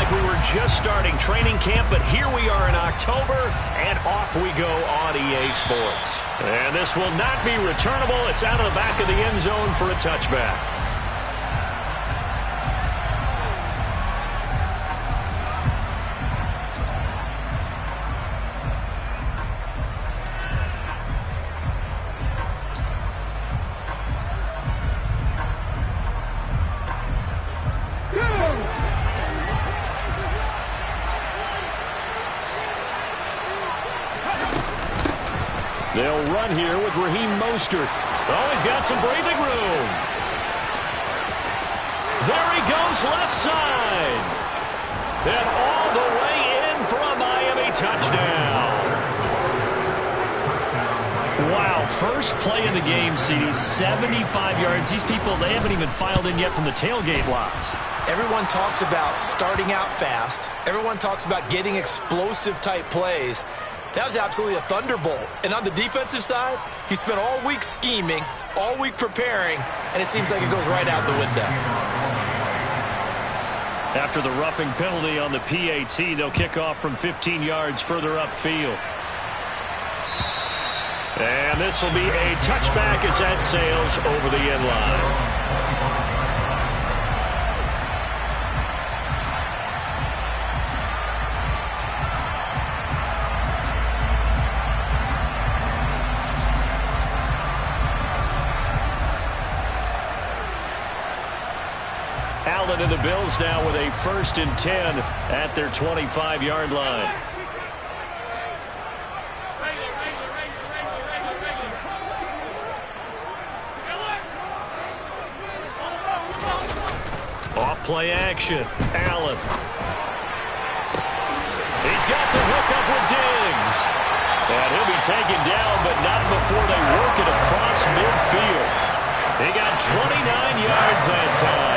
like we were just starting training camp, but here we are in October, and off we go on EA Sports. And this will not be returnable. It's out of the back of the end zone for a touchback. They'll run here with Raheem Mostert. Oh, he's got some breathing room. There he goes left side. And all the way in for a Miami touchdown. Wow, first play in the game, CD, 75 yards. These people, they haven't even filed in yet from the tailgate lots. Everyone talks about starting out fast. Everyone talks about getting explosive-type plays. That was absolutely a thunderbolt. And on the defensive side, he spent all week scheming, all week preparing, and it seems like it goes right out the window. After the roughing penalty on the PAT, they'll kick off from 15 yards further upfield. And this will be a touchback as that sails over the end line. Allen and the Bills now with a 1st and 10 at their 25-yard line. Off play action. Allen. He's got the hook up with Diggs. And he'll be taken down, but not before they work it across midfield. He got 29 yards that time.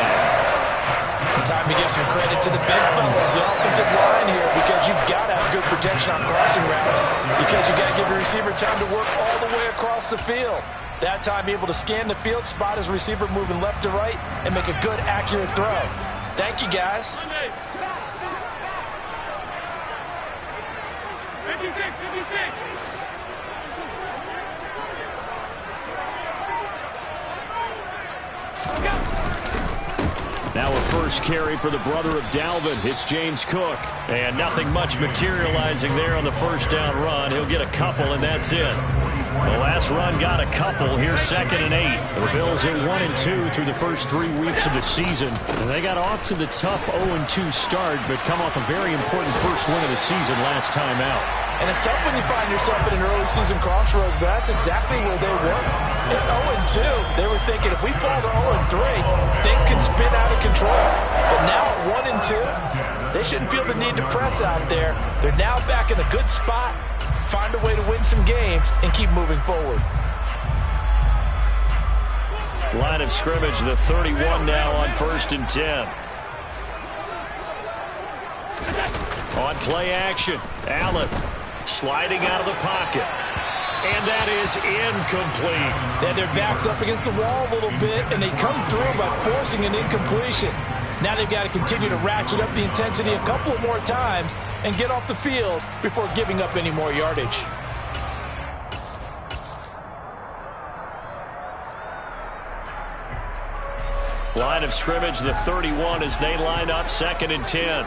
Time to give some credit to the big fellas, the offensive line here, because you've got to have good protection on crossing routes, because you've got to give your receiver time to work all the way across the field. That time, be able to scan the field, spot his receiver moving left to right, and make a good, accurate throw. Thank you, guys. 56. Now a first carry for the brother of Dalvin. It's James Cook. And nothing much materializing there on the first down run. He'll get a couple, and that's it. The last run got a couple. Here's 2nd and 8. The Bills are 1 and 2 through the first 3 weeks of the season. And they got off to the tough 0-2 start, but come off a very important first win of the season last time out. And it's tough when you find yourself in an early season crossroads, but that's exactly where they were. At 0-2, they were thinking if we fall to 0-3, things can spin out of control. But now at 1-2, they shouldn't feel the need to press out there. They're now back in a good spot, find a way to win some games, and keep moving forward. Line of scrimmage, the 31 now on 1st and 10. On play action, Allen sliding out of the pocket. And that is incomplete. Then their back's up against the wall a little bit, and they come through by forcing an incompletion. Now they've got to continue to ratchet up the intensity a couple of more times and get off the field before giving up any more yardage. Line of scrimmage, the 31 as they line up 2nd and 10.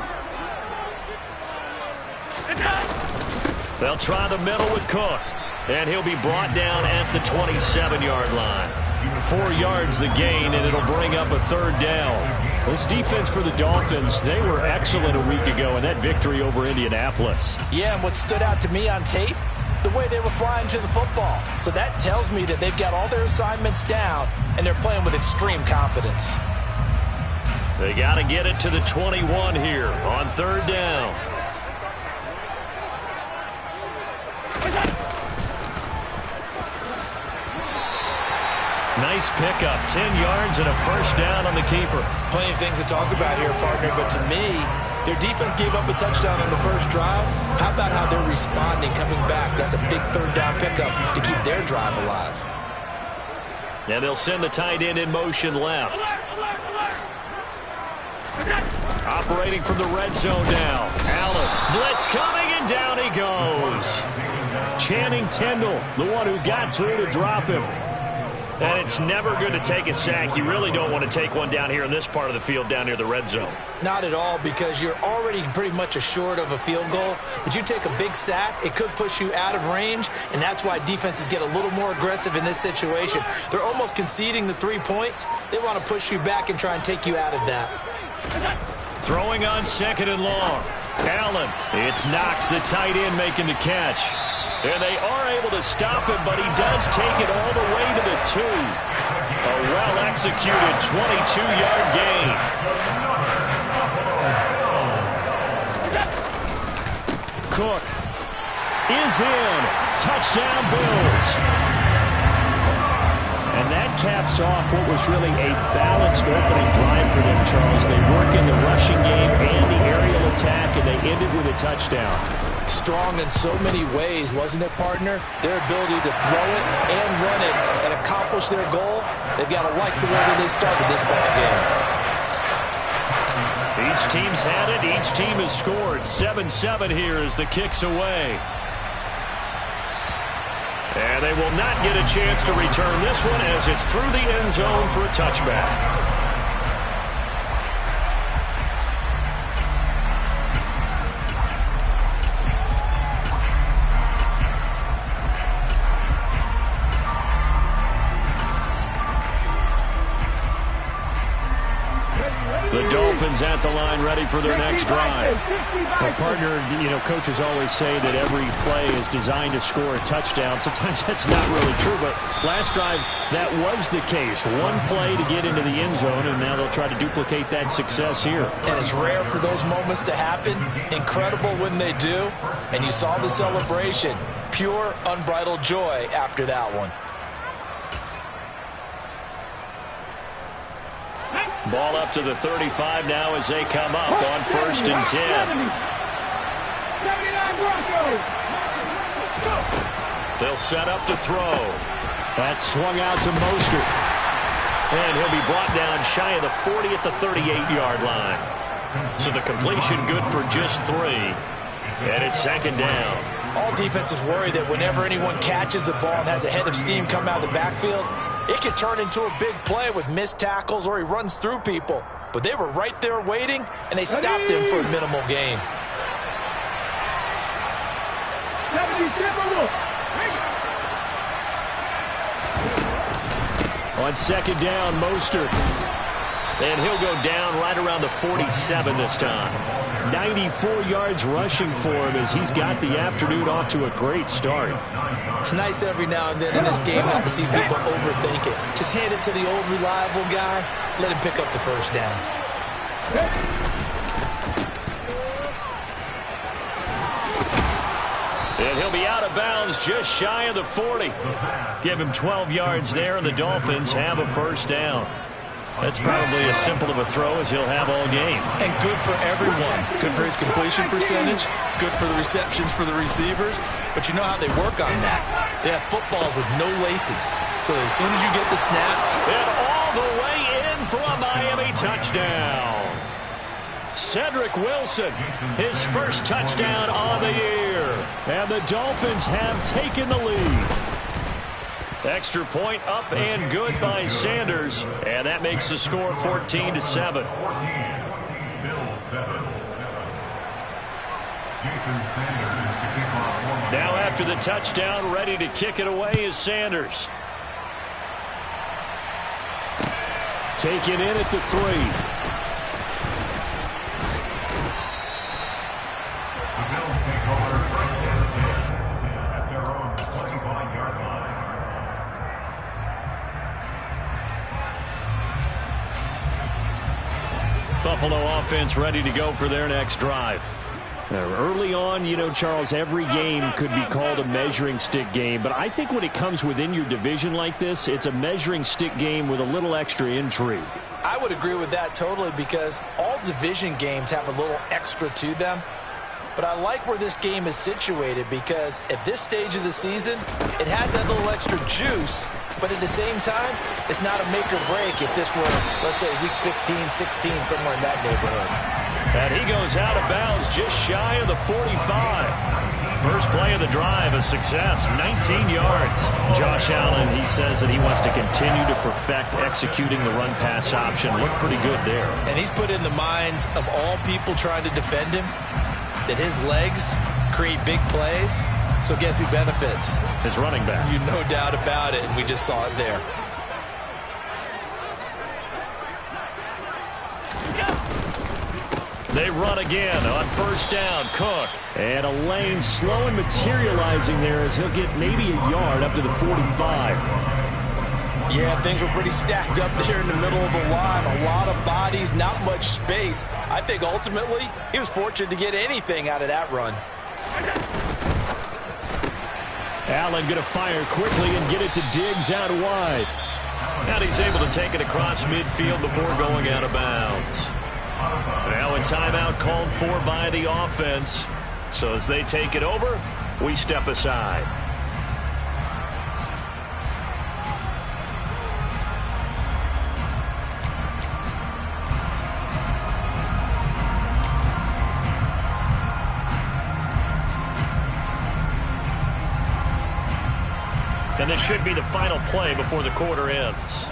They'll try the middle with Cook. And he'll be brought down at the 27-yard line. 4 yards the gain, and it'll bring up a 3rd down. This defense for the Dolphins, they were excellent a week ago in that victory over Indianapolis. Yeah, and what stood out to me on tape, the way they were flying to the football. So that tells me that they've got all their assignments down, and they're playing with extreme confidence. They got to get it to the 21 here on 3rd down. Nice pickup, 10 yards and a 1st down on the keeper. Plenty of things to talk about here, partner, but to me, their defense gave up a touchdown on the first drive. How about how they're responding, coming back? That's a big 3rd down pickup to keep their drive alive. And they'll send the tight end in motion left. Operating from the red zone now. Allen, blitz coming, and down he goes. Channing Tindall, the one who got through to drop him. And it's never good to take a sack. You really don't want to take one down here in this part of the field down near the red zone. Not at all, because you're already pretty much assured of a field goal. But you take a big sack, it could push you out of range, and that's why defenses get a little more aggressive in this situation. They're almost conceding the 3 points. They want to push you back and try and take you out of that. Throwing on 2nd and long. Allen, it's Knox, the tight end, making the catch. And they are able to stop him, but he does take it all the way to the 2. A well-executed 22-yard gain. Cook is in. Touchdown, Bills. And that caps off what was really a balanced opening drive for them, Charles. They work in the rushing game and the aerial attack, and they end it with a touchdown. Strong in so many ways, wasn't it, partner? Their ability to throw it and run it and accomplish their goal, they've got to like the way that they started this ball game. Each team's had it. Each team has scored. 7-7 here as the kick's away. And they will not get a chance to return this one as it's through the end zone for a touchback. The Dolphins at the line, ready for their next drive. Well, partner, coaches always say that every play is designed to score a touchdown. Sometimes that's not really true, but last drive, that was the case. One play to get into the end zone, and now they'll try to duplicate that success here. And it's rare for those moments to happen. Incredible when they do. And you saw the celebration. Pure, unbridled joy after that one. Ball up to the 35 now as they come up on 1st and 10. 79 Broncos. They'll set up to throw. That's swung out to Mostert. And he'll be brought down shy of the 40 at the 38-yard line. So the completion good for just 3. And it's 2nd down. All defenses worry that whenever anyone catches the ball and has a head of steam come out of the backfield, it can turn into a big play with missed tackles or he runs through people. But they were right there waiting, and they stopped him for a minimal gain. On 2nd down, Mostert. And he'll go down right around the 47 this time. 94 yards rushing for him as he's got the afternoon off to a great start. It's nice every now and then in this game not to see people overthink it. Just hand it to the old reliable guy. Let him pick up the first down. And he'll be out of bounds just shy of the 40. Give him 12 yards there, and the Dolphins have a first down. That's probably as simple of a throw as he'll have all game. And good for everyone. Good for his completion percentage. Good for the receptions for the receivers. But you know how they work on that. They have footballs with no laces. So as soon as you get the snap. And all the way in for a Miami touchdown. Cedric Wilson, his first touchdown on the year. And the Dolphins have taken the lead. Extra point up and good by Sanders. And that makes the score 14-7. Now after the touchdown, ready to kick it away is Sanders. Taken in at the 3. Buffalo offense ready to go for their next drive. Early on, Charles, every game could be called a measuring stick game. But I think when it comes within your division like this, it's a measuring stick game with a little extra intrigue. I would agree with that totally because all division games have a little extra to them. But I like where this game is situated because at this stage of the season, it has that little extra juice. But at the same time, it's not a make or break if this were, let's say, week 15, 16, somewhere in that neighborhood. And he goes out of bounds just shy of the 45. First play of the drive, a success, 19 yards. Josh Allen, he says that he wants to continue to perfect executing the run-pass option. Looked pretty good there. And he's put in the minds of all people trying to defend him that his legs create big plays. So guess who benefits? His running back. You no doubt about it, and we just saw it there. They run again on first down. Cook. And a lane slow and materializing there as he'll get maybe a yard up to the 45. Yeah, things were pretty stacked up there in the middle of the line. A lot of bodies, not much space. I think ultimately he was fortunate to get anything out of that run. Allen going to fire quickly and get it to Diggs out wide. And he's able to take it across midfield before going out of bounds. Now a timeout called for by the offense. So as they take it over, we step aside. And this should be the final play before the quarter ends.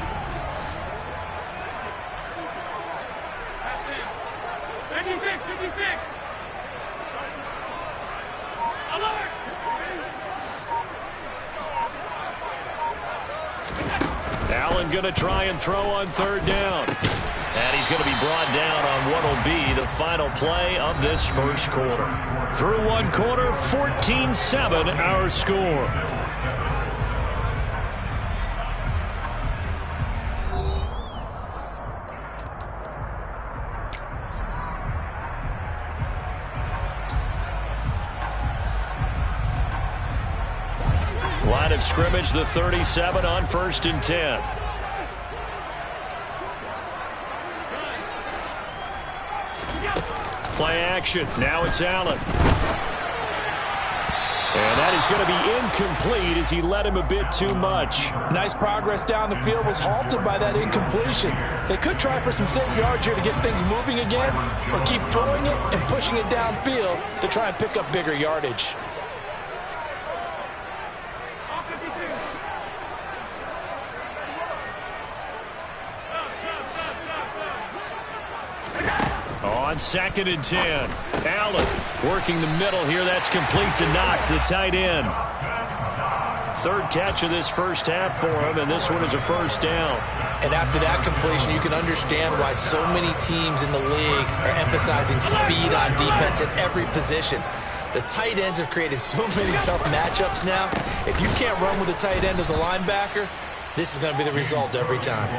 Allen going to try and throw on third down. And he's going to be brought down on what will be the final play of this first quarter. Through one quarter, 14-7 our score. Line of scrimmage, the 37 on 1st and 10. Play action. Now it's Allen. And that is going to be incomplete as he led him a bit too much. Nice progress down the field, was halted by that incompletion. They could try for some safe yards here to get things moving again, or keep throwing it and pushing it downfield to try and pick up bigger yardage. On 2nd and 10. Allen working the middle here. That's complete to Knox, the tight end. Third catch of this first half for him, and this one is a first down. And after that completion, you can understand why so many teams in the league are emphasizing speed on defense at every position. The tight ends have created so many tough matchups now. If you can't run with a tight end as a linebacker, this is going to be the result every time.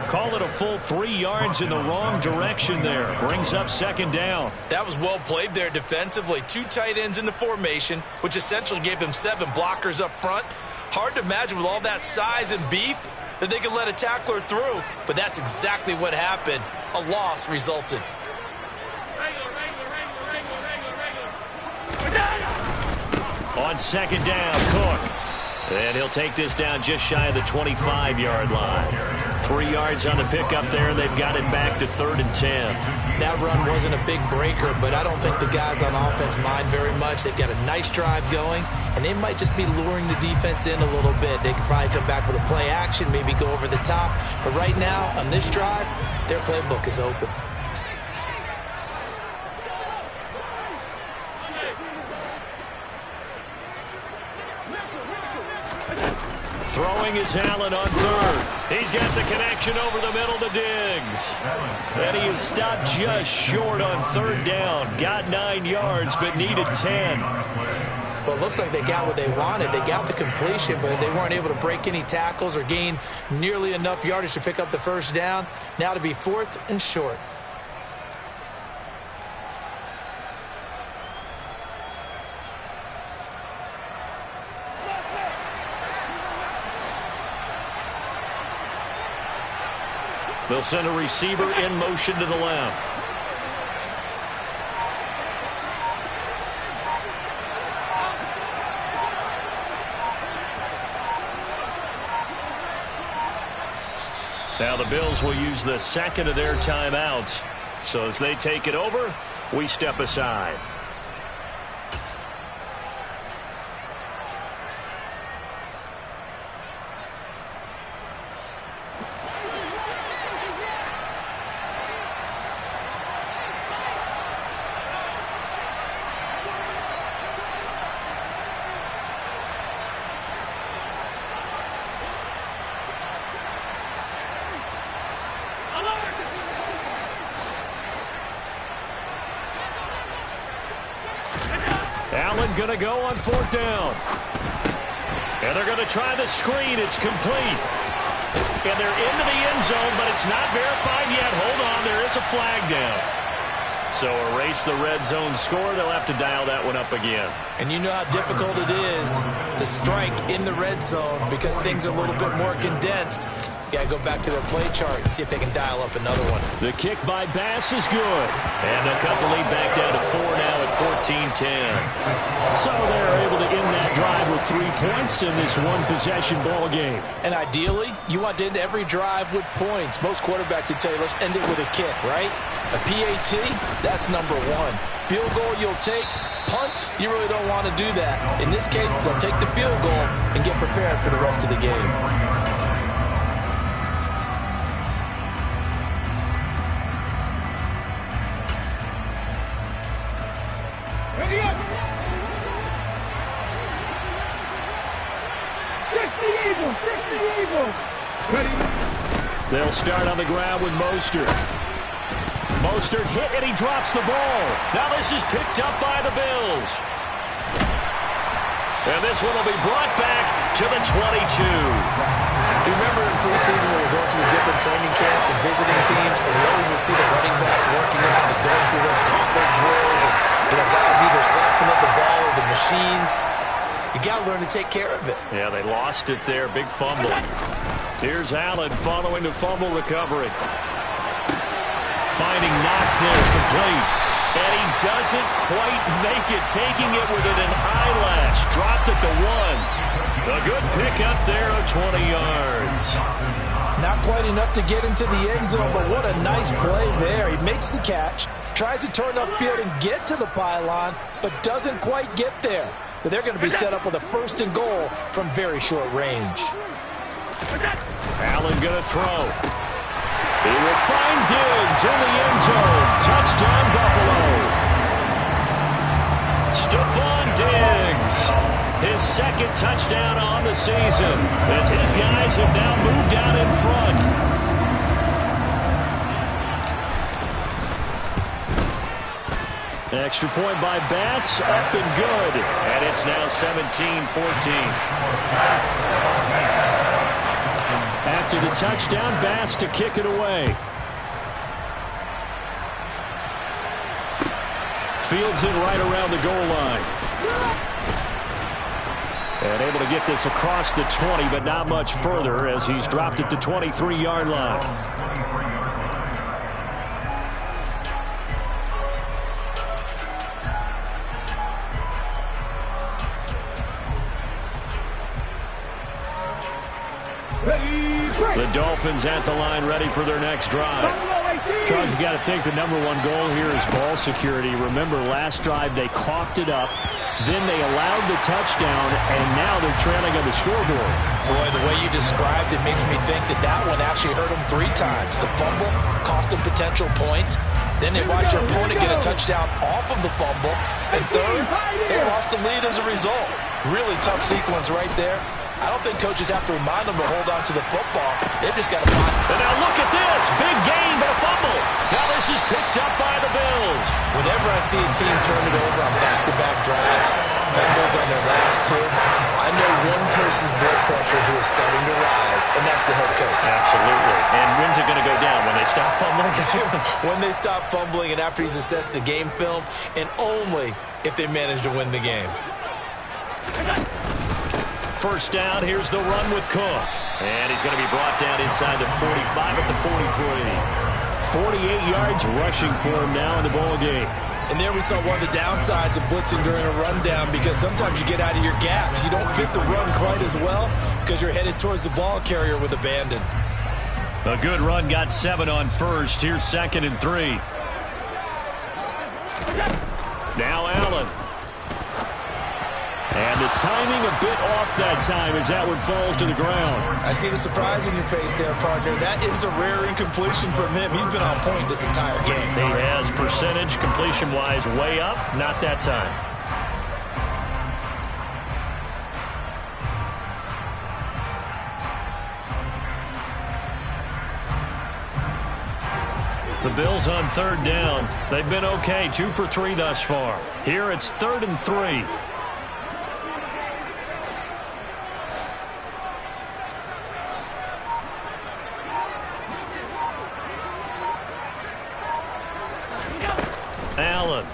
Call it a full 3 yards in the wrong direction there. Brings up 2nd down. That was well played there defensively. 2 tight ends in the formation, which essentially gave them 7 blockers up front. Hard to imagine with all that size and beef that they could let a tackler through, but that's exactly what happened. A loss resulted. On 2nd down, Cook. And he'll take this down just shy of the 25-yard line. 3 yards on the pickup there. They've got it back to 3rd and 10. That run wasn't a big breaker, but I don't think the guys on offense mind very much. They've got a nice drive going, and they might just be luring the defense in a little bit. They could probably come back with a play action, maybe go over the top. But right now, on this drive, their playbook is open. Throwing is Allen on 3rd. He's got the connection over the middle to Diggs. And he is stopped just short on 3rd down. Got 9 yards, but needed 10. Well, it looks like they got what they wanted. They got the completion, but they weren't able to break any tackles or gain nearly enough yardage to pick up the first down. Now to be 4th and short. They'll send a receiver in motion to the left. Now the Bills will use the 2nd of their timeouts. So as they take it over, we step aside. Allen going to go on 4th down. And they're going to try the screen. It's complete. And they're into the end zone, but it's not verified yet. Hold on, there is a flag down. So erase the red zone score. They'll have to dial that one up again. And you know how difficult it is to strike in the red zone because things are a little bit more condensed. You got to go back to their play chart and see if they can dial up another one. The kick by Bass is good. And they'll cut the lead back down to 4 now at 14-10. So they're able to end that drive with 3 points in this one-possession ball game. And ideally, you want to end every drive with points. Most quarterbacks would tell you, let's end it with a kick, right? A PAT, that's number 1. Field goal you'll take. Punts, you really don't want to do that. In this case, they'll take the field goal and get prepared for the rest of the game. Ready up! 60 Eagles! 60 Eagles! Ready? They'll start on the ground with Mostert. Mostert hit and he drops the ball. Now this is picked up by the Bills. And this one will be brought back to the 22. Remember in preseason when we were going to the different training camps and visiting teams, and we always would see the running backs working out and going through those gauntlet drills, and guys either slapping at the ball or the machines. You got to learn to take care of it. Yeah, they lost it there. Big fumble. Here's Allen following the fumble recovery. Finding Knox there, complete. And he doesn't quite make it, taking it within an eyelash. Dropped at the 1. A good pickup there of 20 yards. Not quite enough to get into the end zone, but what a nice play there. He makes the catch, tries to turn upfield and get to the pylon, but doesn't quite get there. But they're going to be set up with a 1st and goal from very short range. Allen going to throw. He will find Diggs in the end zone. Touchdown, Buffalo. Stephon Diggs. His 2nd touchdown on the season as his guys have now moved out in front. Extra point by Bass, up and good. And it's now 17-14. After the touchdown, Bass to kick it away. Fields it right around the goal line. And able to get this across the 20, but not much further as he's dropped it to 23-yard line. The Dolphins at the line ready for their next drive. Charles, you got to think the #1 goal here is ball security. Remember, last drive they coughed it up. Then they allowed the touchdown, and now they're trailing on the scoreboard. Boy, the way you described it makes me think that one actually hurt them 3 times. The fumble cost them potential points. Then they watched their opponent get a touchdown off of the fumble. And third, they lost the lead as a result. Really tough sequence right there. I don't think coaches have to remind them to hold on to the football. They've just got to find. And now look at this. Big gain, but a fumble. Now this is picked up by the Bills. Whenever I see a team turn it over on back-to-back drives, fumbles on their last 2, I know one person's blood pressure who is starting to rise, and that's the head coach. Absolutely. And when's it going to go down? When they stop fumbling? When they stop fumbling and after he's assessed the game film, and only if they manage to win the game. First down, here's the run with Cook. And he's going to be brought down inside the 45 at the 43. 48 yards rushing for him now in the ball game. And there we saw one of the downsides of blitzing during a rundown, because sometimes you get out of your gaps. You don't fit the run quite as well because you're headed towards the ball carrier with abandon. A good run got 7 on first. Here's 2nd and 3. Now Allen. And the timing a bit off that time as that one falls to the ground. I see the surprise in your face there, partner. That is a rare incompletion from him. He's been on point this entire game. He has percentage completion-wise way up. Not that time. The Bills on third down. They've been okay, 2 for 3 thus far. Here it's 3rd and 3. Allen.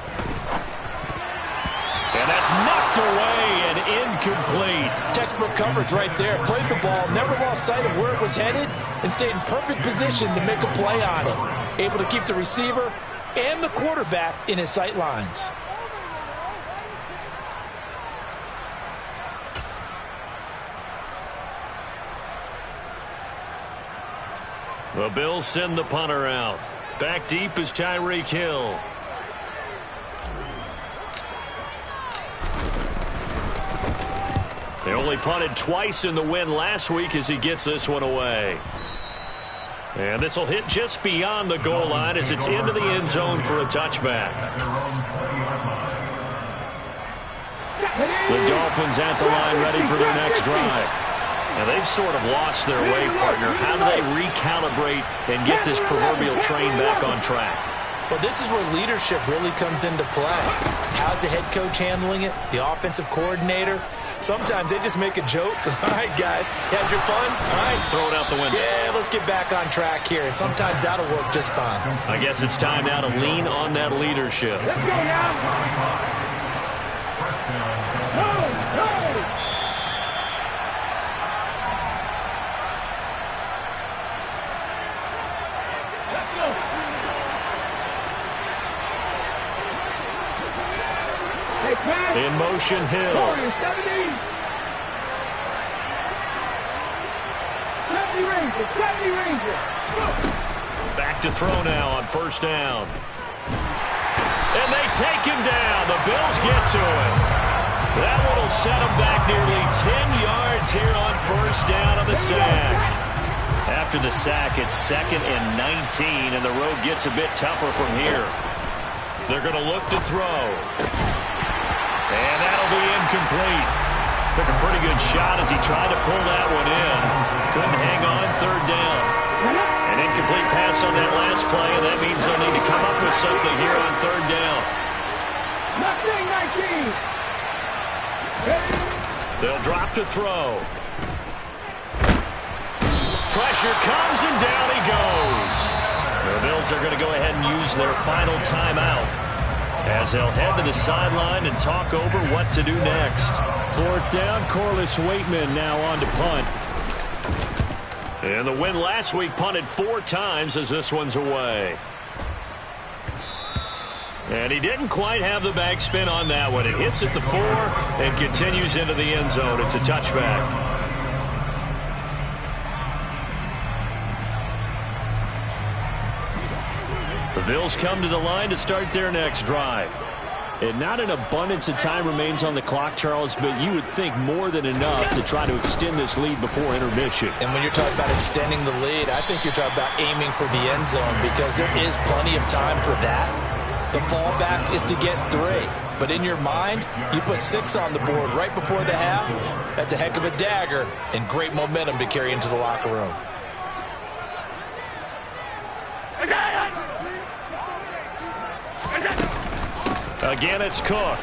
And that's knocked away and incomplete. Textbook coverage right there. Played the ball, never lost sight of where it was headed, and stayed in perfect position to make a play on it. Able to keep the receiver and the quarterback in his sight lines. The Bills send the punter out. Back deep is Tyreek Hill. They only punted twice in the win last week as he gets this one away. And this will hit just beyond the goal line as it's into the end zone for a touchback. The Dolphins at the line ready for their next drive. Now they've sort of lost their way, partner. How do they recalibrate and get this proverbial train back on track? Well, this is where leadership really comes into play. How's the head coach handling it? The offensive coordinator? Sometimes they just make a joke. All right, guys, had your fun? All right. Throw it out the window. Yeah, let's get back on track here. And sometimes that'll work just fine. I guess it's time now to lean on that leadership. Let's go now. In motion, Hill. 70 Ranger. Back to throw now on first down. And they take him down. The Bills get to him. That one will set him back nearly 10 yards here on first down on the sack. After the sack, it's 2nd and 19, and the road gets a bit tougher from here. They're going to look to throw. And that'll be incomplete. Took a pretty good shot as he tried to pull that one in. Couldn't hang on, 3rd down. An incomplete pass on that last play, and that means they'll need to come up with something here on 3rd down. Nothing 19. They'll drop to throw. Pressure comes, and down he goes. The Bills are going to go ahead and use their final timeout as they'll head to the sideline and talk over what to do next. 4th down, Corliss Waitman now on to punt. And the win last week punted 4 times as this one's away. And he didn't quite have the backspin on that one. It hits at the 4 and continues into the end zone. It's a touchback. The Bills come to the line to start their next drive. And not an abundance of time remains on the clock, Charles, but you would think more than enough to try to extend this lead before intermission. And when you're talking about extending the lead, I think you're talking about aiming for the end zone because there is plenty of time for that. The fallback is to get 3. But in your mind, you put 6 on the board right before the half. That's a heck of a dagger and great momentum to carry into the locker room. Again, it's Cook.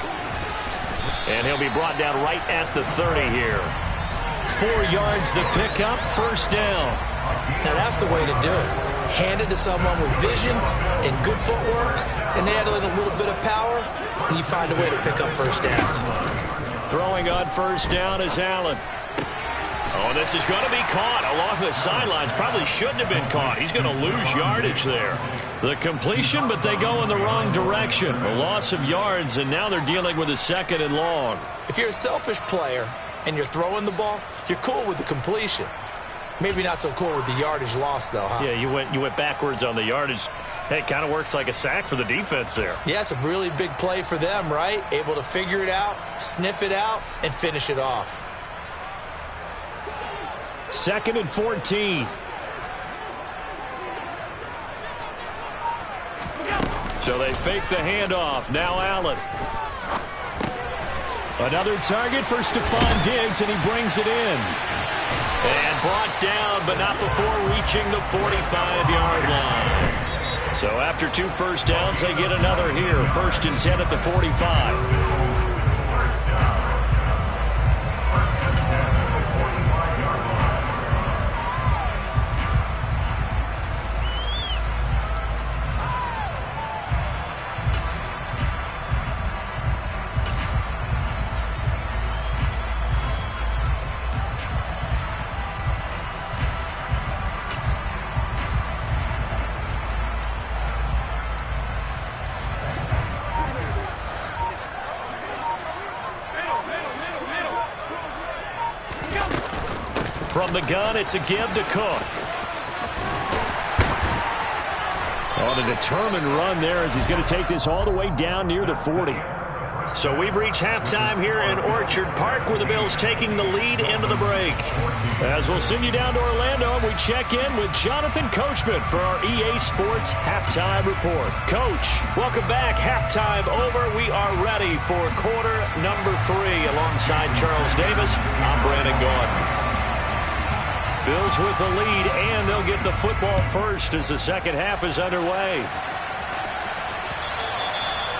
And he'll be brought down right at the 30 here. 4 yards the pickup, first down. Now that's the way to do it. Hand it to someone with vision and good footwork, and add in a little bit of power, and you find a way to pick up first downs. Throwing on first down is Allen. Oh, this is going to be caught along the sidelines. Probably shouldn't have been caught. He's going to lose yardage there. The completion, but they go in the wrong direction. A loss of yards, and now they're dealing with a 2nd and long. If you're a selfish player and you're throwing the ball, you're cool with the completion. Maybe not so cool with the yardage loss, though, huh? Yeah, you went backwards on the yardage. Hey, it kind of works like a sack for the defense there. Yeah, it's a really big play for them, right? Able to figure it out, sniff it out, and finish it off. 2nd and 14. So they fake the handoff. Now Allen. Another target for Stephon Diggs, and he brings it in. And brought down, but not before reaching the 45-yard line. So after 2 first downs, they get another here. 1st and 10 at the 45. From the gun, it's a give to Cook. On a determined run there as he's going to take this all the way down near the 40. So we've reached halftime here in Orchard Park, where the Bills taking the lead into the break. As we'll send you down to Orlando, and we check in with Jonathan Coachman for our EA Sports Halftime Report. Coach, welcome back. Halftime over. We are ready for quarter number 3. Alongside Charles Davis, I'm Brandon Gaudin. Bills with the lead, and they'll get the football first as the second half is underway.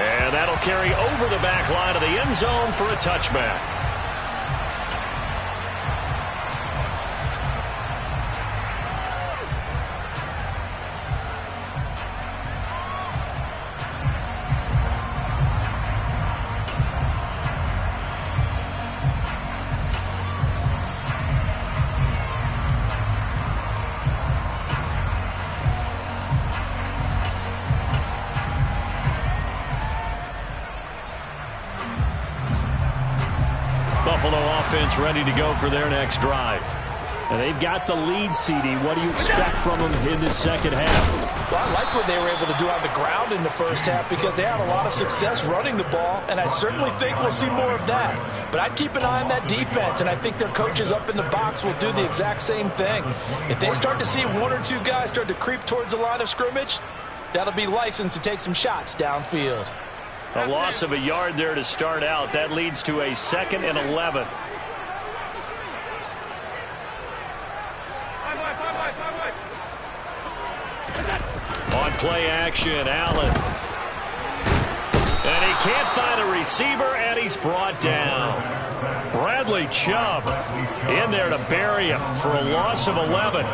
And that'll carry over the back line of the end zone for a touchback. Buffalo offense ready to go for their next drive. And they've got the lead, CD. What do you expect from them in this second half? Well, I like what they were able to do on the ground in the first half because they had a lot of success running the ball, and I certainly think we'll see more of that. But I'd keep an eye on that defense, and I think their coaches up in the box will do the exact same thing. If they start to see 1 or 2 guys start to creep towards the line of scrimmage, that'll be licensed to take some shots downfield. A loss of a yard there to start out. That leads to a 2nd and 11. On play action, Allen. And he can't find a receiver, and he's brought down. Bradley Chubb in there to bury him for a loss of 11.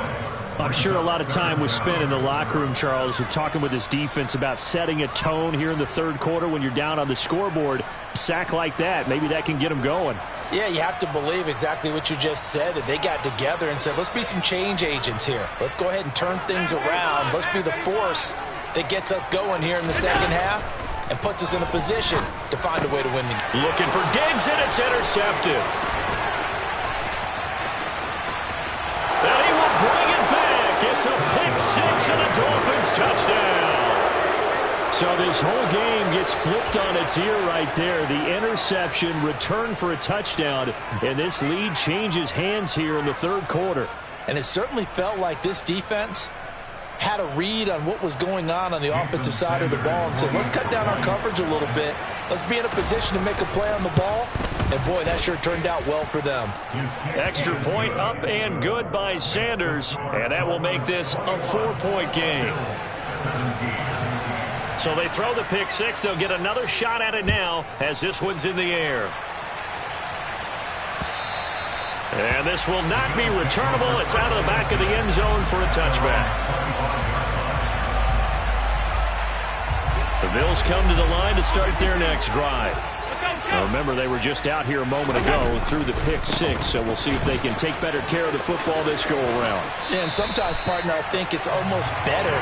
I'm sure a lot of time was spent in the locker room, Charles, talking with his defense about setting a tone here in the third quarter when you're down on the scoreboard. A sack like that, maybe that can get them going. Yeah, you have to believe exactly what you just said, that they got together and said, let's be some change agents here. Let's go ahead and turn things around. Let's be the force that gets us going here in the second half and puts us in a position to find a way to win the game. Looking for Diggs, and it's intercepted. And he will bring it back. It's a pick-6 and a Dolphins touchdown. So this whole game gets flipped on its ear right there. The interception, return for a touchdown, and this lead changes hands here in the third quarter. And it certainly felt like this defense had a read on what was going on the offensive side of the ball and said, let's cut down our coverage a little bit. Let's be in a position to make a play on the ball. And, boy, that sure turned out well for them. Extra point up and good by Sanders, and that will make this a 4-point game. So they throw the pick-6. They'll get another shot at it now as this one's in the air. And this will not be returnable. It's out of the back of the end zone for a touchback. The Bills come to the line to start their next drive. Now remember, they were just out here a moment ago through the pick six, so we'll see if they can take better care of the football this go-around. Yeah, and sometimes, partner, I think it's almost better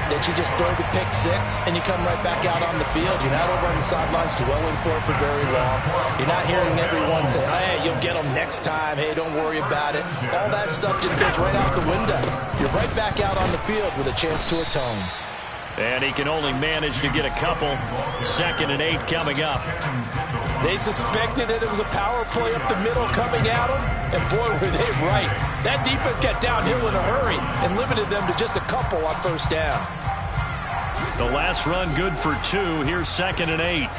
that you just throw the pick six and you come right back out on the field. You're not over on the sidelines dwelling for it for very long. You're not hearing everyone say, hey, you'll get them next time. Hey, don't worry about it. All that stuff just goes right out the window. You're right back out on the field with a chance to atone. And he can only manage to get a couple. 2nd and 8 coming up. They suspected that it was a power play up the middle coming at them, and boy, were they right. That defense got downhill in a hurry and limited them to just a couple on first down. The last run good for 2. Here's 2nd and 8.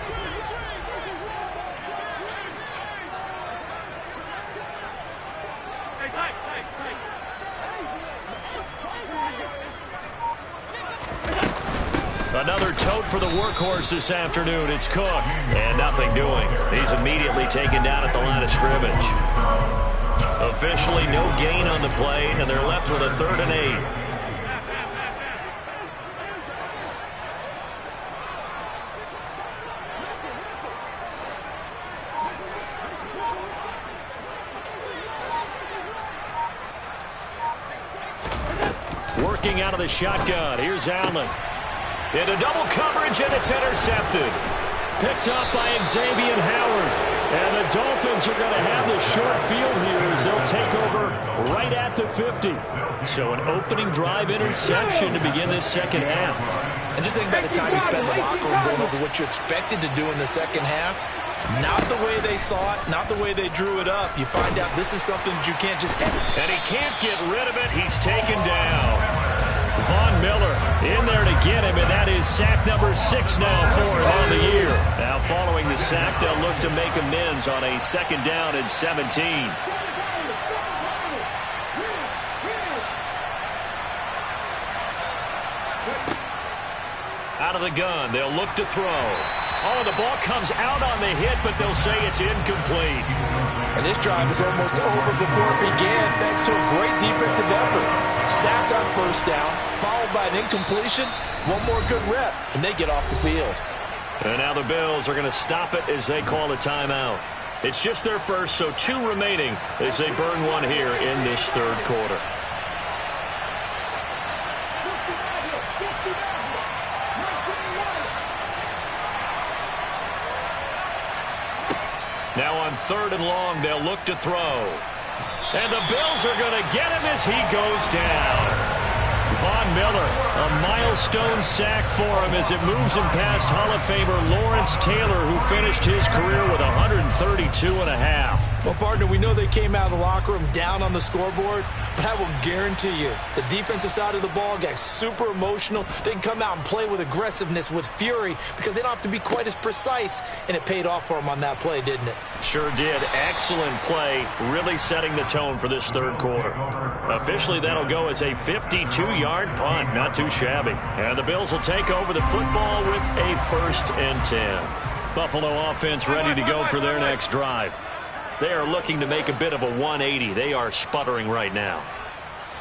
Another tote for the workhorse this afternoon. It's Cook. And nothing doing. He's immediately taken down at the line of scrimmage. Officially no gain on the play, and they're left with a 3rd and 8. Working out of the shotgun. Here's Allen. Into double coverage, and it's intercepted. Picked up by Xavier Howard. And the Dolphins are going to have the short field here as they'll take over right at the 50. So an opening drive interception to begin this second half. And just think about the time you spend in the locker room going over what you expected to do in the second half. Not the way they saw it, not the way they drew it up. You find out this is something that you can't just... And he can't get rid of it. He's taken down. Von Miller in there to get him, and that is sack number 6 now for him on the year. Now following the sack, they'll look to make amends on a 2nd down and 17. Out of the gun, they'll look to throw. Oh, the ball comes out on the hit, but they'll say it's incomplete. And this drive is almost over before it began, thanks to a great defensive effort. Sacked on first down, followed by an incompletion. One more good rep, and they get off the field. And now the Bills are going to stop it as they call a timeout. It's just their first, so 2 remaining as they burn one here in this 3rd quarter. Now on 3rd and long, they'll look to throw. And the Bills are going to get him as he goes down. Von Miller, a milestone sack for him as it moves him past Hall of Famer Lawrence Taylor, who finished his career with 132.5. Well, partner, we know they came out of the locker room down on the scoreboard, but I will guarantee you the defensive side of the ball got super emotional. They can come out and play with aggressiveness, with fury, because they don't have to be quite as precise, and it paid off for them on that play, didn't it? Sure did. Excellent play, really setting the tone for this 3rd quarter. Officially, that'll go as a 52-yard punt. Not too shabby. And the Bills will take over the football with a 1st and 10. Buffalo offense ready to go for their next drive. They are looking to make a bit of a 180. They are sputtering right now.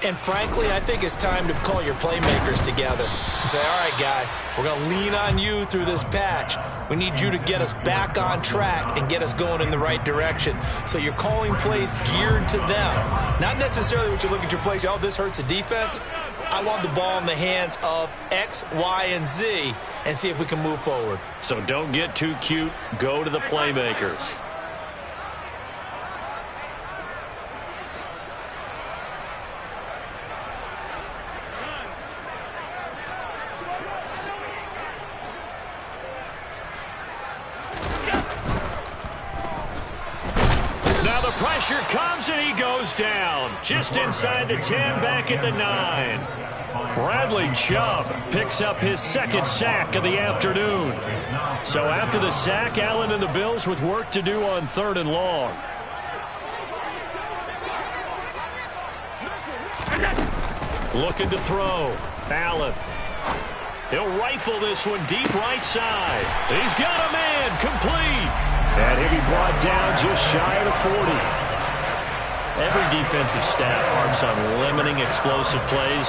And frankly, I think it's time to call your playmakers together and say, all right, guys, we're going to lean on you through this patch. We need you to get us back on track and get us going in the right direction. So you're calling plays geared to them. Not necessarily what you look at your plays, oh, this hurts the defense. I want the ball in the hands of X, Y, and Z and see if we can move forward. So don't get too cute. Go to the playmakers. Pressure comes and he goes down. Just inside the 10, back at the 9. Bradley Chubb picks up his 2nd sack of the afternoon. So after the sack, Allen and the Bills with work to do on 3rd and long. Looking to throw. Allen. He'll rifle this one deep right side. He's got a man complete. And he'll be brought down just shy of the 40. Every defensive staff harps on limiting explosive plays.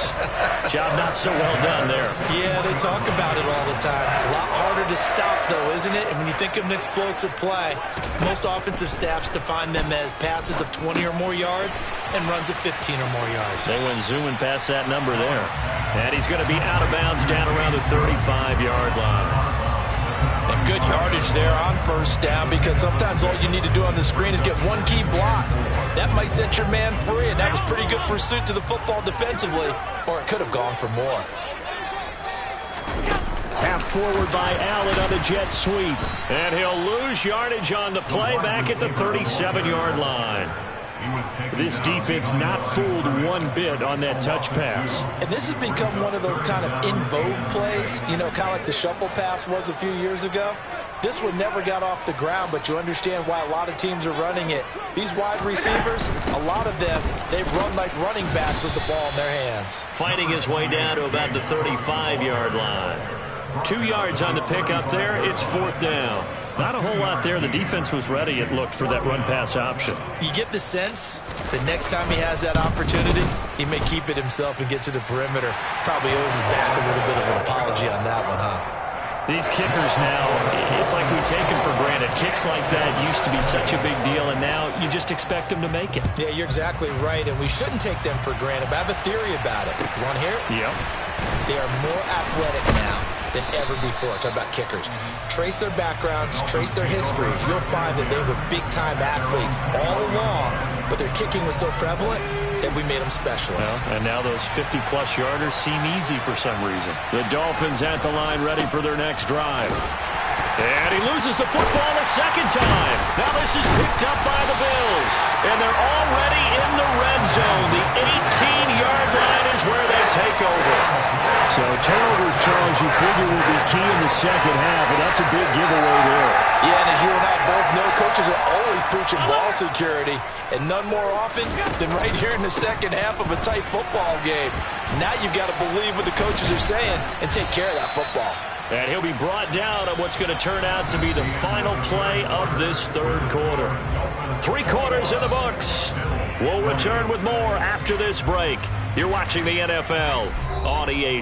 Job not so well done there. Yeah, they talk about it all the time. A lot harder to stop, though, isn't it? And when you think of an explosive play, most offensive staffs define them as passes of 20 or more yards and runs of 15 or more yards. They went zooming past that number there. And he's going to be out of bounds down around the 35-yard line. And good yardage there on first down, because sometimes all you need to do on the screen is get one key block. That might set your man free, and that was pretty good pursuit to the football defensively, or it could have gone for more. Tapped forward by Allen on the jet sweep. And he'll lose yardage on the play back at the 37-yard line. This defense not fooled one bit on that touch pass. And this has become one of those kind of in vogue plays, you know, kind of like the shuffle pass was a few years ago. This one never got off the ground, but you understand why a lot of teams are running it. These wide receivers, a lot of them, they run like running backs with the ball in their hands. Fighting his way down to about the 35-yard line. 2 yards on the pickup there. It's fourth down. Not a whole lot there. The defense was ready, it looked, for that run-pass option. You get the sense that next time he has that opportunity, he may keep it himself and get to the perimeter. Probably owes his back a little bit of an apology on that one, huh? These kickers now, it's like we take them for granted. Kicks like that used to be such a big deal, and now you just expect them to make it. Yeah, you're exactly right, and we shouldn't take them for granted, but I have a theory about it. You want to hear it? Yep. They are more athletic now than ever before. Talk about kickers. Trace their backgrounds, trace their histories. You'll find that they were big-time athletes all along, but their kicking was so prevalent that we made them specialists. Well, and now those 50-plus yarders seem easy for some reason. The Dolphins at the line, ready for their next drive. And he loses the football a second time. Now this is picked up by the Bills. And they're already in the red zone. The 18-yard line is where they take over. So turnovers, Charles, you figure will be key in the second half, and that's a big giveaway there. Yeah, and as you and I both know, coaches are always preaching ball security, and none more often than right here in the second half of a tight football game. Now you've got to believe what the coaches are saying and take care of that football. And he'll be brought down on what's going to turn out to be the final play of this third quarter. 3 quarters in the books. We'll return with more after this break. You're watching the NFL on EA.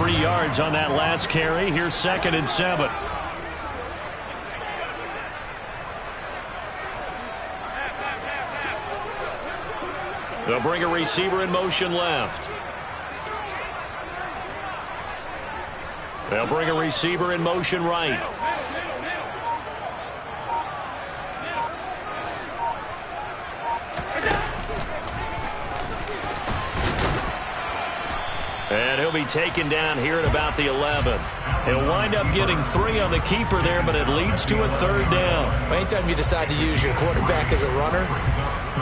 3 yards on that last carry. Here's 2nd and 7. They'll bring a receiver in motion left. They'll bring a receiver in motion right. And he'll be taken down here at about the 11. He'll wind up getting 3 on the keeper there, but it leads to a 3rd down. Anytime you decide to use your quarterback as a runner,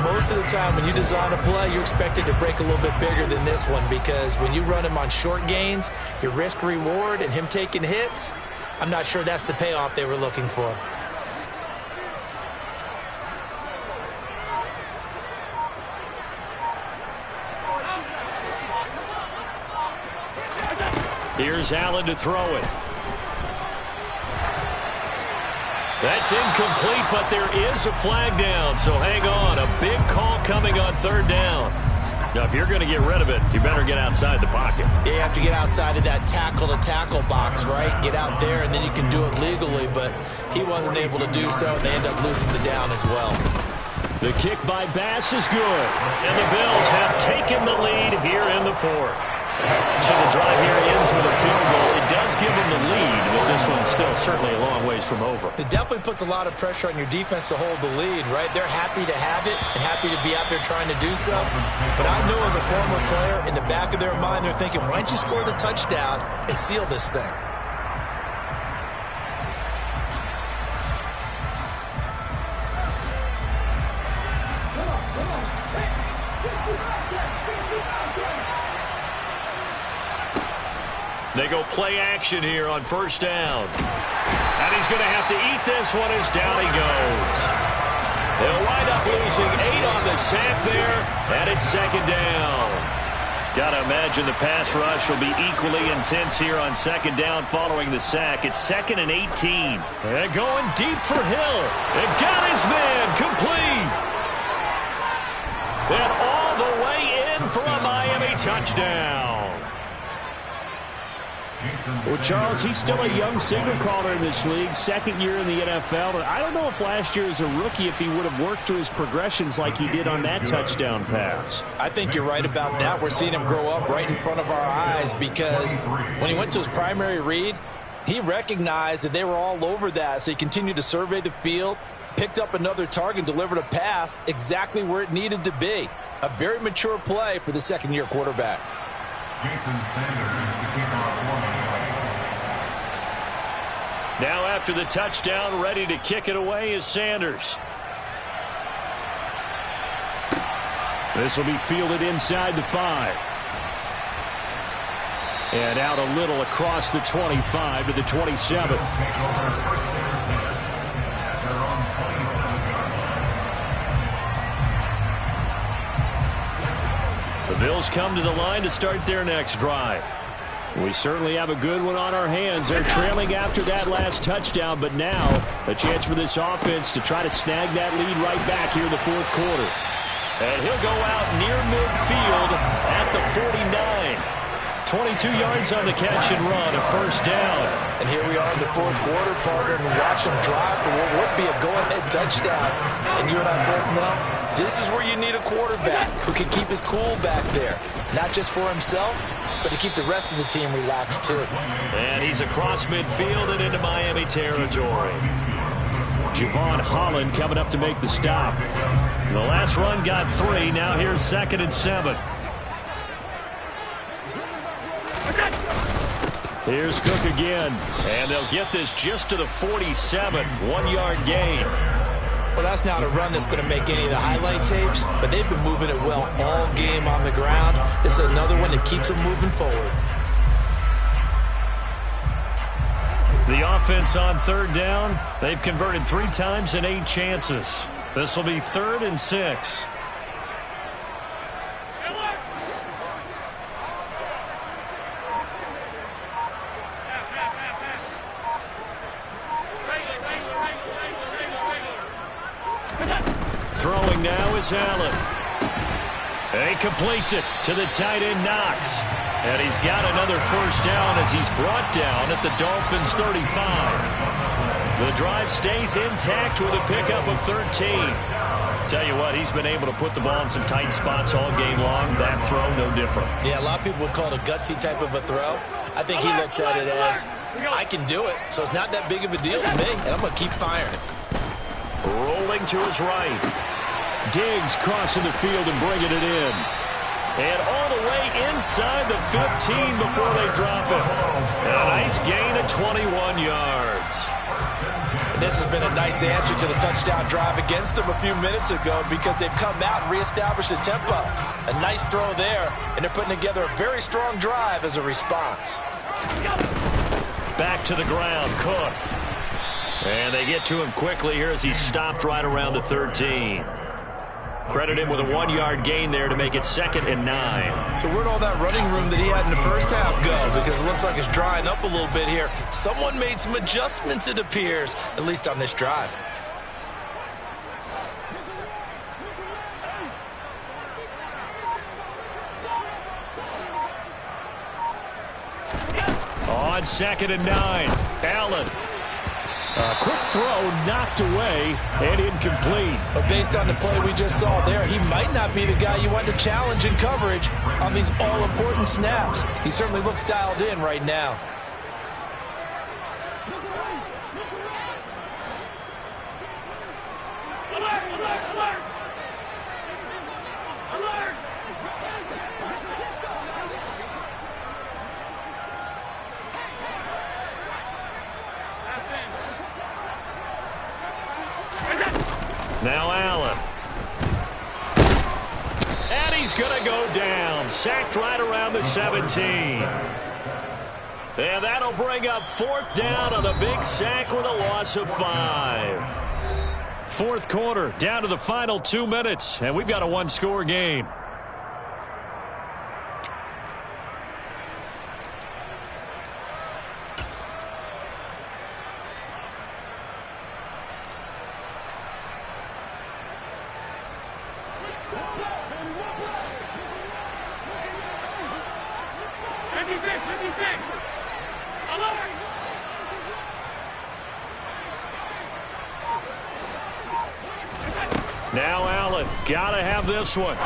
most of the time when you design a play, you're expected to break a little bit bigger than this one, because when you run him on short gains, your risk-reward and him taking hits, I'm not sure that's the payoff they were looking for. Here's Allen to throw it. That's incomplete, but there is a flag down, so hang on. A big call coming on 3rd down. Now, if you're going to get rid of it, you better get outside the pocket. Yeah, you have to get outside of that tackle-to-tackle box, right? Get out there, and then you can do it legally, but he wasn't able to do so, and they end up losing the down as well. The kick by Bass is good, and the Bills have taken the lead here in the 4th. So the drive here ends with a field goal. It does give them the lead, but this one's still certainly a long ways from over. It definitely puts a lot of pressure on your defense to hold the lead, right? They're happy to have it and happy to be out there trying to do so. But I know as a former player, in the back of their mind, they're thinking, why don't you score the touchdown and seal this thing? They go play action here on 1st down. And he's going to have to eat this one as down he goes. They'll wind up losing 8 on the sack there, and it's 2nd down. Got to imagine the pass rush will be equally intense here on 2nd down following the sack. It's 2nd and 18. And going deep for Hill. And got his man complete. And all the way in for a Miami touchdown. Well, Charles, he's still a young signal caller in this league, 2nd year in the NFL. But I don't know if last year as a rookie, if he would have worked through his progressions like he did on that touchdown pass. I think you're right about that. We're seeing him grow up right in front of our eyes, because when he went to his primary read, he recognized that they were all over that. So he continued to survey the field, picked up another target, delivered a pass exactly where it needed to be. A very mature play for the 2nd-year quarterback. Now after the touchdown, ready to kick it away is Sanders. This will be fielded inside the 5. And out a little across the 25 to the 27. The Bills come to the line to start their next drive. We certainly have a good one on our hands. They're trailing after that last touchdown, but now a chance for this offense to try to snag that lead right back here in the 4th quarter. And he'll go out near midfield at the 49. 22 yards on the catch and run, a 1st down. And here we are in the 4th quarter, partner, and watch him drive for what would be a go-ahead touchdown. And you and I both know this is where you need a quarterback who can keep his cool back there. Not just for himself, but to keep the rest of the team relaxed too. And he's across midfield and into Miami territory. Javon Holland coming up to make the stop. The last run got 3. Now here's 2nd and 7. Here's Cook again. And they'll get this just to the 47. 1-yard gain. Well, that's not a run that's going to make any of the highlight tapes, but they've been moving it well all game on the ground. This is another one that keeps them moving forward. The offense on 3rd down, they've converted 3 times in 8 chances. This will be 3rd and 6. Throwing now is Allen. And he completes it to the tight end, Knox. And he's got another first down as he's brought down at the Dolphins' 35. The drive stays intact with a pickup of 13. Tell you what, he's been able to put the ball in some tight spots all game long. That throw, no different. Yeah, a lot of people would call it a gutsy type of a throw. I think he looks at it as, I can do it, so it's not that big of a deal to me, and I'm going to keep firing. Rolling to his right. Diggs crossing the field and bringing it in. And all the way inside the 15 before they drop it. And a nice gain of 21 yards. And this has been a nice answer to the touchdown drive against them a few minutes ago because they've come out and reestablished the tempo. A nice throw there, and they're putting together a very strong drive as a response. Back to the ground, Cook. And they get to him quickly here as he's stopped right around the 13. Credit him with a 1-yard gain there to make it 2nd and 9. So where'd all that running room that he had in the first half go? Because it looks like it's drying up a little bit here. Someone made some adjustments, it appears, at least on this drive. On 2nd and 9, Allen. A quick throw knocked away and incomplete. But based on the play we just saw there, he might not be the guy you want to challenge in coverage on these all-important snaps. He certainly looks dialed in right now. Now Allen. And he's going to go down. Sacked right around the 17. And that'll bring up 4th down on the big sack with a loss of 5. 4th quarter, down to the final 2 minutes. And we've got a 1-score game. Now Allen, gotta have this one.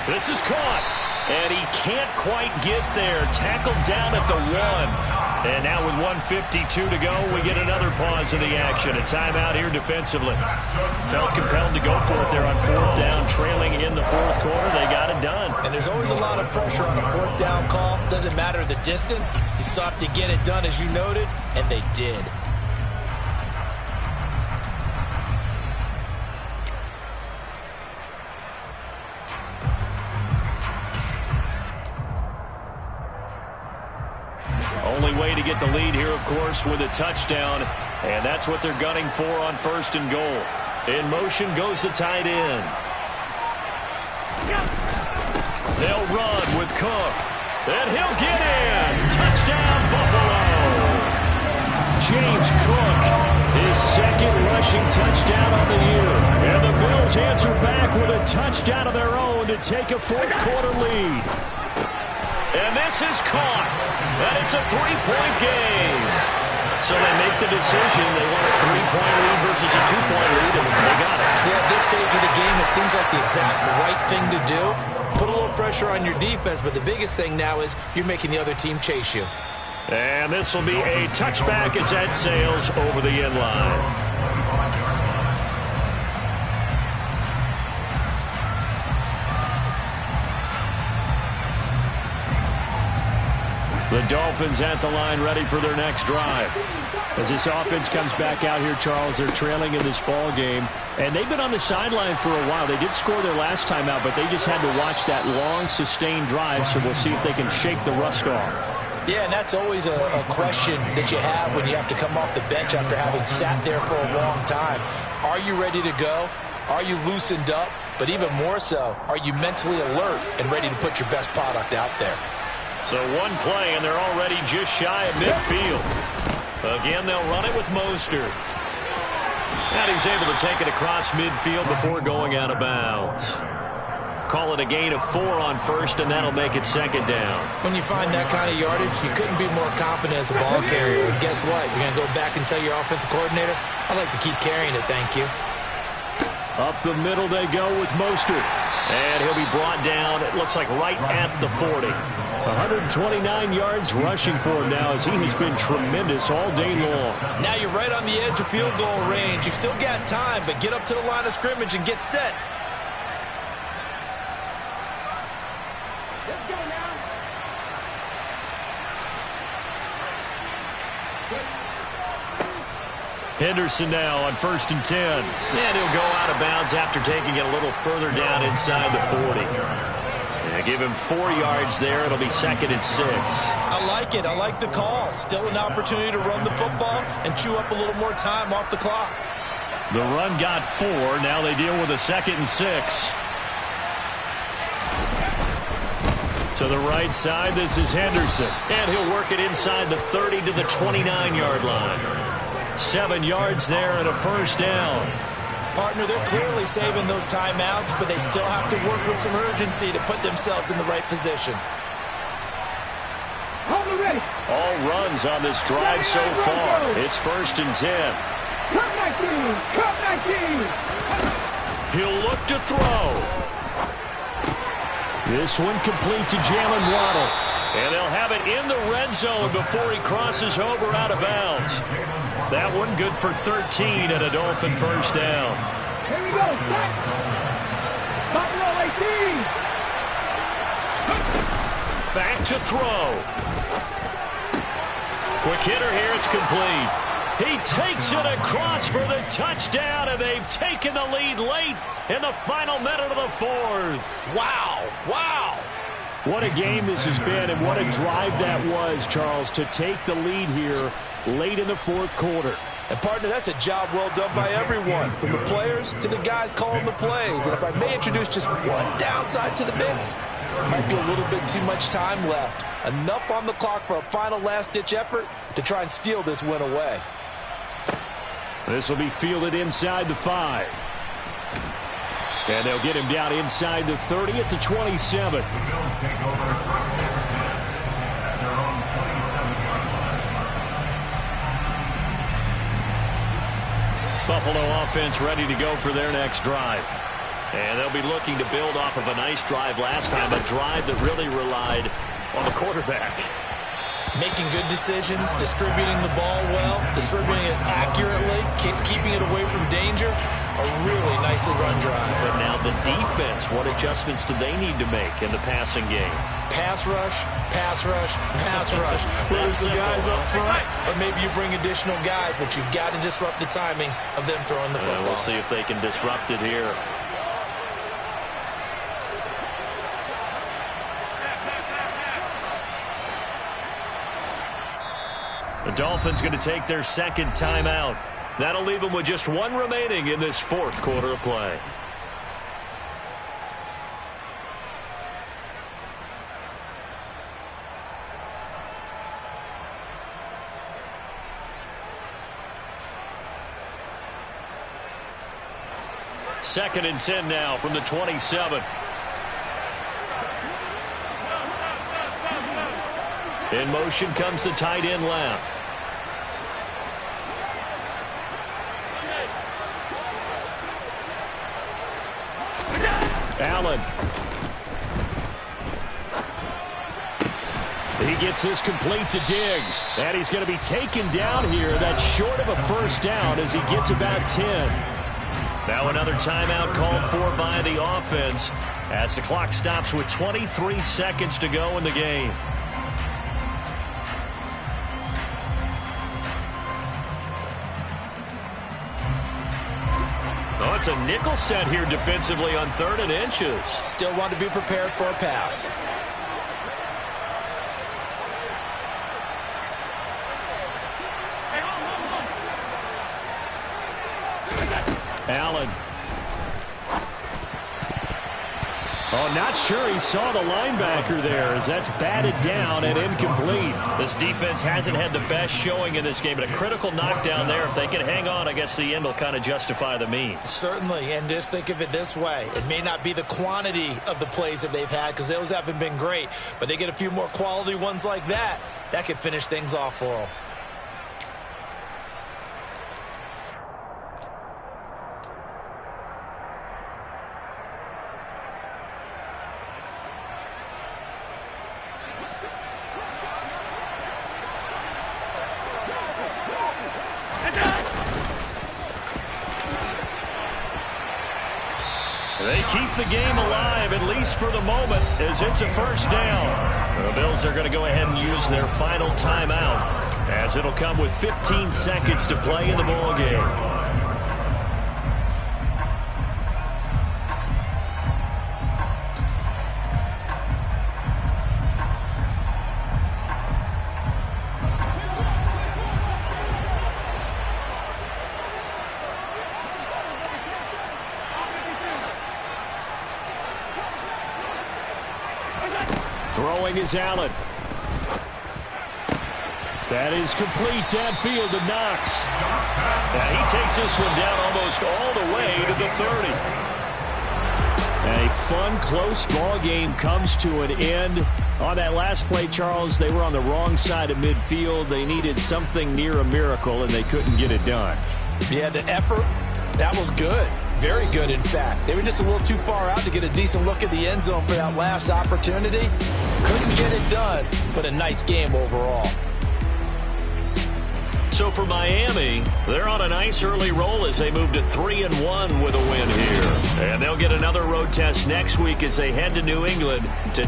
This is caught, and he can't quite get there. Tackled down at the 1. And now with 1:52 to go, we get another pause of the action. A timeout here defensively. Felt compelled to go for it there on 4th down, trailing in the 4th quarter. They got it done. And there's always a lot of pressure on a 4th down call. Doesn't matter the distance. You stop to get it done, as you noted, and they did. Only way to get the lead here, of course, with a touchdown. And that's what they're gunning for on 1st and goal. In motion goes the tight end. They'll run with Cook. And he'll get in. Touchdown, Buffalo. James Cook, his 2nd rushing touchdown on the year. And the Bills answer back with a touchdown of their own to take a 4th quarter lead. And this is caught. And it's a 3-point game. So they make the decision. They want a 3-point lead versus a 2-point lead, and they got it. Yeah, at this stage of the game, it seems like the exact right thing to do. Put a little pressure on your defense, but the biggest thing now is you're making the other team chase you. And this will be a touchback as that sails over the end line. The Dolphins at the line ready for their next drive. As this offense comes back out here, Charles, they're trailing in this ball game. And they've been on the sideline for a while. They did score their last time out, but they just had to watch that long, sustained drive, so we'll see if they can shake the rust off. Yeah, and that's always a question that you have when you have to come off the bench after having sat there for a long time. Are you ready to go? Are you loosened up? But even more so, are you mentally alert and ready to put your best product out there? So one play, and they're already just shy of midfield. Again, they'll run it with Mostert. And he's able to take it across midfield before going out of bounds. call it a gain of 4 on first, and that'll make it second down. When you find that kind of yardage, you couldn't be more confident as a ball carrier. And guess what? You're going to go back and tell your offensive coordinator, I'd like to keep carrying it, thank you. Up the middle they go with Mostert. And he'll be brought down, it looks like right at the 40. 129 yards rushing for him now as he has been tremendous all day long. Now you're right on the edge of field goal range. You've still got time, but get up to the line of scrimmage and get set. Let's go now. Henderson now on 1st and 10. And he'll go out of bounds after taking it a little further down inside the 40. And give him 4 yards there. It'll be 2nd and 6. I like it. I like the call. Still an opportunity to run the football and chew up a little more time off the clock. The run got 4. Now they deal with a 2nd and 6. To the right side, this is Henderson. And he'll work it inside the 30 to the 29-yard line. 7 yards there and a first down. Partner, they're clearly saving those timeouts, but they still have to work with some urgency to put themselves in the right position. Hold me ready. All runs on this drive so far. It's 1st and 10. Cut 19. Cut 19. He'll look to throw. This one complete to Jalen Waddle. And they'll have it in the red zone before he crosses over out of bounds. That one good for 13 and a Dolphin first down. Here we go. Set. Buffalo 18. Back to throw. Quick hitter here. It's complete. He takes it across for the touchdown, and they've taken the lead late in the final minute of the 4th. Wow. Wow. What a game this has been, and what a drive that was, Charles, to take the lead here late in the 4th quarter. And, partner, that's a job well done by everyone, from the players to the guys calling the plays. And if I may introduce just one downside to the mix, might be a little bit too much time left. Enough on the clock for a final last-ditch effort to try and steal this win away. This will be fielded inside the 5. And they'll get him down inside the 30 at the 27. Buffalo offense ready to go for their next drive. And they'll be looking to build off of a nice drive last time, a drive that really relied on the quarterback. Making good decisions, distributing the ball well, distributing it accurately, keeping it away from danger. A really nicely run drive. But now the defense, what adjustments do they need to make in the passing game? Pass rush, pass rush, pass rush. Whether it's the guys up front, or maybe you bring additional guys, but you've got to disrupt the timing of them throwing the football. We'll see if they can disrupt it here. The Dolphins going to take their 2nd timeout. That'll leave them with just 1 remaining in this 4th quarter of play. Second and 10 now from the 27. In motion comes the tight end left. Allen. He gets this complete to Diggs. And he's going to be taken down here. That's short of a first down as he gets about 10. Now another timeout called for by the offense as the clock stops with 23 seconds to go in the game. Oh, it's a nickel set here defensively on 3rd and inches. Still want to be prepared for a pass. Allen. Oh, not sure he saw the linebacker there as that's batted down and incomplete. This defense hasn't had the best showing in this game, but a critical knockdown there. If they can hang on, I guess the end will kind of justify the means. Certainly, and just think of it this way. It may not be the quantity of the plays that they've had because those haven't been great, but they get a few more quality ones like that. That could finish things off for them. They keep the game alive, at least for the moment, as it's a first down. The Bills are going to go ahead and use their final timeout, as it'll come with 15 seconds to play in the ball game. Throwing is Allen. That is complete downfield to Knox. And he takes this one down almost all the way to the 30. A fun, close ball game comes to an end. On that last play, Charles, they were on the wrong side of midfield. They needed something near a miracle, and they couldn't get it done. Yeah, the effort, that was good. Very good, in fact. They were just a little too far out to get a decent look at the end zone for that last opportunity. Couldn't get it done, but a nice game overall. So for Miami, they're on a nice early roll as they move to 3-1 with a win here. And they'll get another road test next week as they head to New England to